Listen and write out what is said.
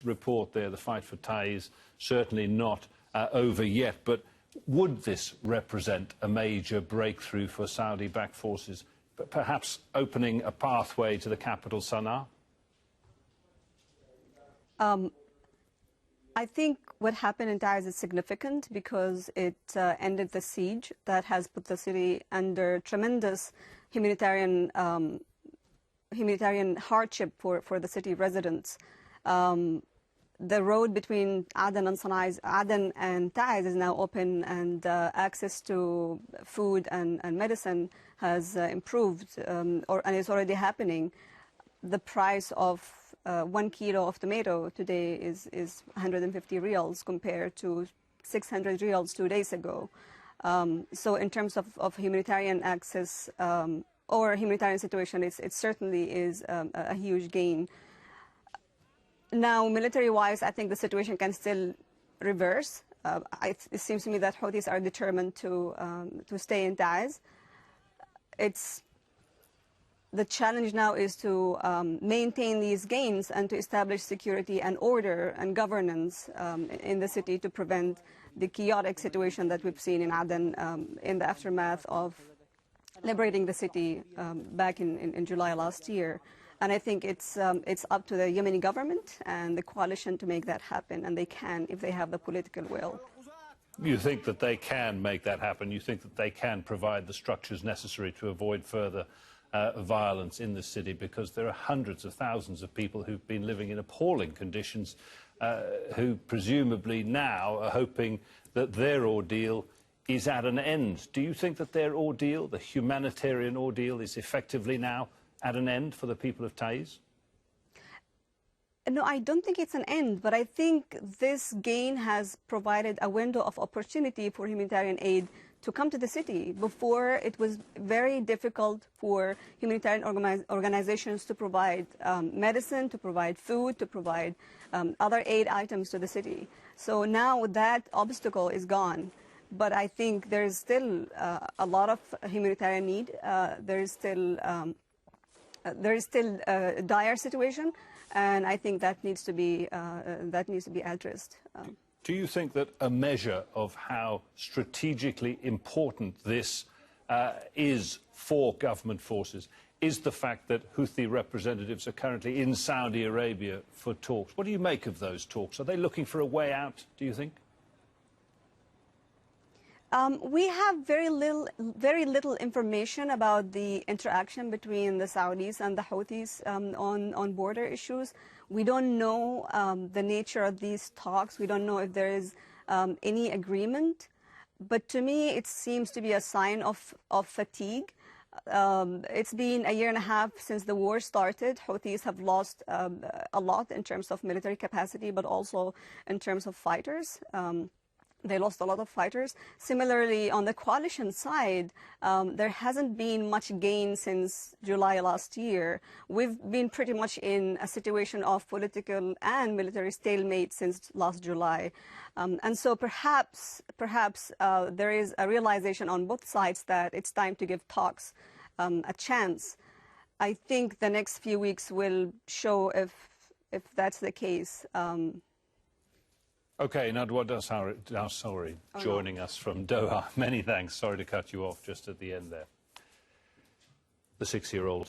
report there, the fight for Taiz, certainly not over yet, but would this represent a major breakthrough for Saudi-backed forces, but perhaps opening a pathway to the capital, Sana'a? I think what happened in Taiz is significant because it ended the siege that has put the city under tremendous humanitarian hardship for the city residents. The road between Aden and Taiz is now open, and access to food and medicine has improved, and it's already happening. The price of 1 kilo of tomato today is 150 riyals compared to 600 riyals 2 days ago. So in terms of humanitarian access or humanitarian situation, it certainly is a huge gain. Now, military-wise, I think the situation can still reverse. It seems to me that Houthis are determined to stay in Taiz. The challenge now is to maintain these gains and to establish security and order and governance in the city to prevent the chaotic situation that we've seen in Aden in the aftermath of liberating the city back in July last year. And I think it's up to the Yemeni government and the coalition to make that happen, and they can if they have the political will. You think that they can make that happen? You think that they can provide the structures necessary to avoid further violence in the city, because there are hundreds of thousands of people who've been living in appalling conditions who presumably now are hoping that their ordeal is at an end. Do you think that their ordeal, the humanitarian ordeal, is effectively now at an end for the people of Taiz? No, I don't think it's an end, but I think this gain has provided a window of opportunity for humanitarian aid to come to the city. Before, it was very difficult for humanitarian organizations to provide medicine, to provide food, to provide other aid items to the city. So now that obstacle is gone. But I think there's still a lot of humanitarian need. There is still a dire situation, and I think that needs to be addressed. Do you think that a measure of how strategically important this is for government forces is the fact that Houthi representatives are currently in Saudi Arabia for talks? What do you make of those talks? Are they looking for a way out, do you think? We have very little information about the interaction between the Saudis and the Houthis on border issues. We don't know the nature of these talks. We don't know if there is any agreement. But to me, it seems to be a sign of fatigue. It's been a year and a half since the war started. Houthis have lost a lot in terms of military capacity, but also in terms of fighters. They lost a lot of fighters. Similarly, on the coalition side, there hasn't been much gain since July last year. We've been pretty much in a situation of political and military stalemate since last July. And so perhaps there is a realization on both sides that it's time to give talks a chance. I think the next few weeks will show if that's the case. OK, Nadwa Al-Dawsari joining us from Doha. Many thanks. Sorry to cut you off just at the end there. The 6-year-old.